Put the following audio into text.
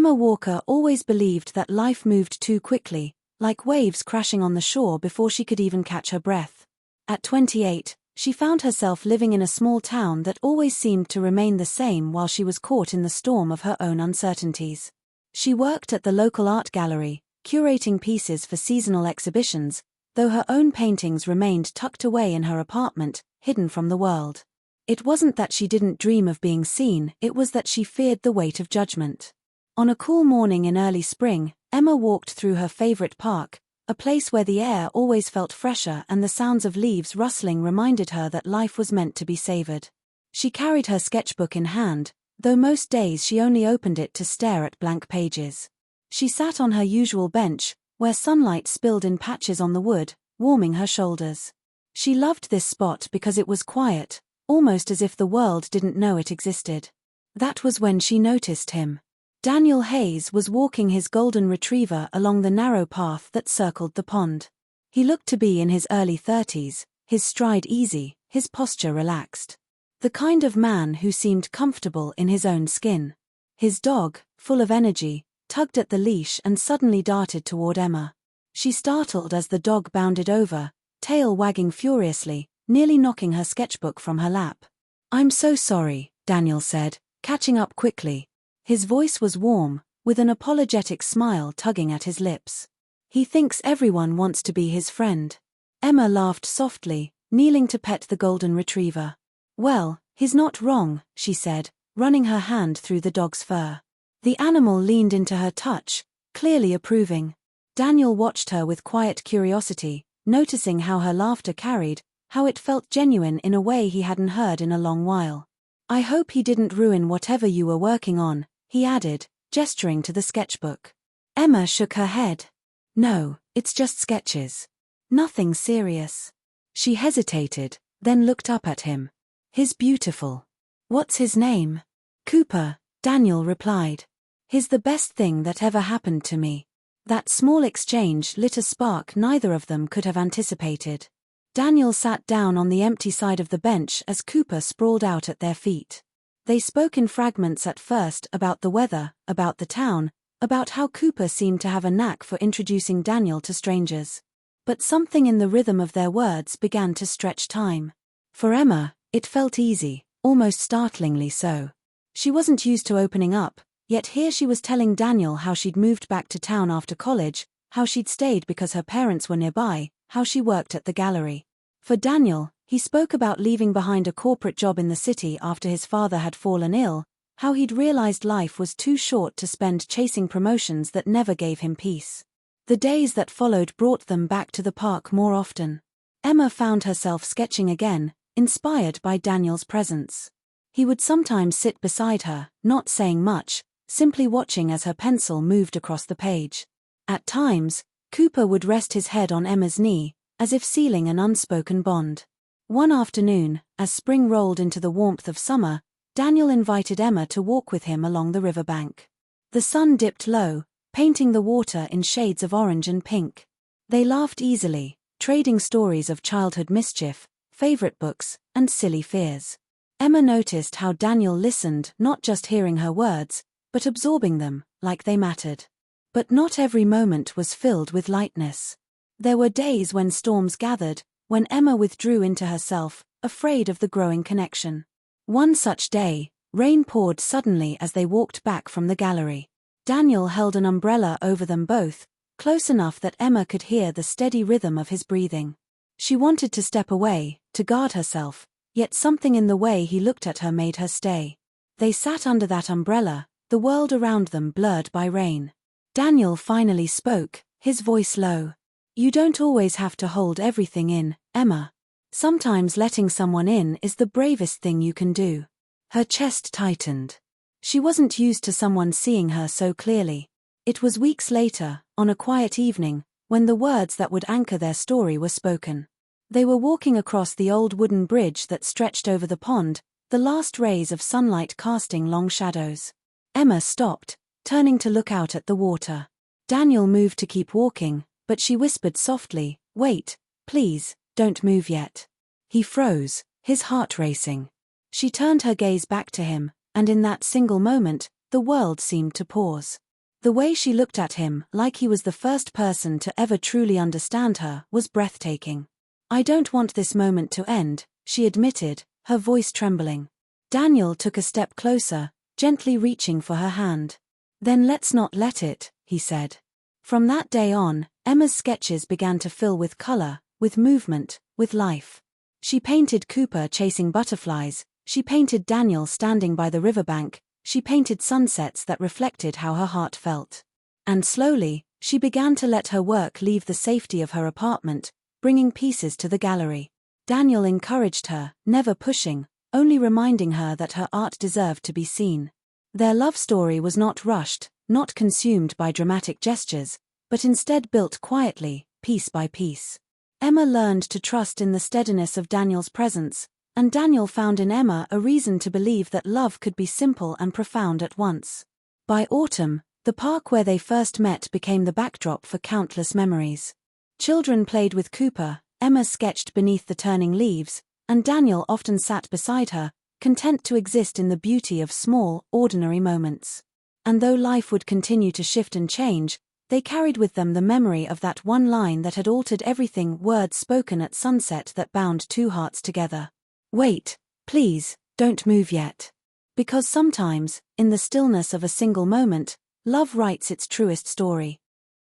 Emma Walker always believed that life moved too quickly, like waves crashing on the shore before she could even catch her breath. At 28, she found herself living in a small town that always seemed to remain the same while she was caught in the storm of her own uncertainties. She worked at the local art gallery, curating pieces for seasonal exhibitions, though her own paintings remained tucked away in her apartment, hidden from the world. It wasn't that she didn't dream of being seen, it was that she feared the weight of judgment. On a cool morning in early spring, Emma walked through her favorite park, a place where the air always felt fresher and the sounds of leaves rustling reminded her that life was meant to be savored. She carried her sketchbook in hand, though most days she only opened it to stare at blank pages. She sat on her usual bench, where sunlight spilled in patches on the wood, warming her shoulders. She loved this spot because it was quiet, almost as if the world didn't know it existed. That was when she noticed him. Daniel Hayes was walking his golden retriever along the narrow path that circled the pond. He looked to be in his early 30s, his stride easy, his posture relaxed. The kind of man who seemed comfortable in his own skin. His dog, full of energy, tugged at the leash and suddenly darted toward Emma. She startled as the dog bounded over, tail wagging furiously, nearly knocking her sketchbook from her lap. "I'm so sorry," Daniel said, catching up quickly. His voice was warm, with an apologetic smile tugging at his lips. "He thinks everyone wants to be his friend." Emma laughed softly, kneeling to pet the golden retriever. "Well, he's not wrong," she said, running her hand through the dog's fur. The animal leaned into her touch, clearly approving. Daniel watched her with quiet curiosity, noticing how her laughter carried, how it felt genuine in a way he hadn't heard in a long while. "I hope he didn't ruin whatever you were working on," he added, gesturing to the sketchbook. Emma shook her head. "No, it's just sketches. Nothing serious." She hesitated, then looked up at him. "He's beautiful." "What's his name?" "Cooper," Daniel replied. "He's the best thing that ever happened to me." That small exchange lit a spark neither of them could have anticipated. Daniel sat down on the empty side of the bench as Cooper sprawled out at their feet. They spoke in fragments at first about the weather, about the town, about how Cooper seemed to have a knack for introducing Daniel to strangers. But something in the rhythm of their words began to stretch time. For Emma, it felt easy, almost startlingly so. She wasn't used to opening up, yet here she was telling Daniel how she'd moved back to town after college, how she'd stayed because her parents were nearby, how she worked at the gallery. For Daniel, he spoke about leaving behind a corporate job in the city after his father had fallen ill, how he'd realized life was too short to spend chasing promotions that never gave him peace. The days that followed brought them back to the park more often. Emma found herself sketching again, inspired by Daniel's presence. He would sometimes sit beside her, not saying much, simply watching as her pencil moved across the page. At times, Cooper would rest his head on Emma's knee, as if sealing an unspoken bond. One afternoon, as spring rolled into the warmth of summer, Daniel invited Emma to walk with him along the riverbank. The sun dipped low, painting the water in shades of orange and pink. They laughed easily, trading stories of childhood mischief, favorite books, and silly fears. Emma noticed how Daniel listened, not just hearing her words, but absorbing them, like they mattered. But not every moment was filled with lightness. There were days when storms gathered, when Emma withdrew into herself, afraid of the growing connection. One such day, rain poured suddenly as they walked back from the gallery. Daniel held an umbrella over them both, close enough that Emma could hear the steady rhythm of his breathing. She wanted to step away, to guard herself, yet something in the way he looked at her made her stay. They sat under that umbrella, the world around them blurred by rain. Daniel finally spoke, his voice low. "You don't always have to hold everything in, Emma. Sometimes letting someone in is the bravest thing you can do." Her chest tightened. She wasn't used to someone seeing her so clearly. It was weeks later, on a quiet evening, when the words that would anchor their story were spoken. They were walking across the old wooden bridge that stretched over the pond, the last rays of sunlight casting long shadows. Emma stopped, turning to look out at the water. Daniel moved to keep walking, but she whispered softly, "Wait, please, don't move yet." He froze, his heart racing. She turned her gaze back to him, and in that single moment, the world seemed to pause. The way she looked at him, like he was the first person to ever truly understand her, was breathtaking. "I don't want this moment to end," she admitted, her voice trembling. Daniel took a step closer, gently reaching for her hand. "Then let's not let it," he said. From that day on, Emma's sketches began to fill with color, with movement, with life. She painted Cooper chasing butterflies, she painted Daniel standing by the riverbank, she painted sunsets that reflected how her heart felt. And slowly, she began to let her work leave the safety of her apartment, bringing pieces to the gallery. Daniel encouraged her, never pushing, only reminding her that her art deserved to be seen. Their love story was not rushed, not consumed by dramatic gestures, but instead built quietly, piece by piece. Emma learned to trust in the steadiness of Daniel's presence, and Daniel found in Emma a reason to believe that love could be simple and profound at once. By autumn, the park where they first met became the backdrop for countless memories. Children played with Cooper, Emma sketched beneath the turning leaves, and Daniel often sat beside her, content to exist in the beauty of small, ordinary moments. And though life would continue to shift and change, they carried with them the memory of that one line that had altered everything, words spoken at sunset that bound two hearts together. "Wait, please, don't move yet." Because sometimes, in the stillness of a single moment, love writes its truest story.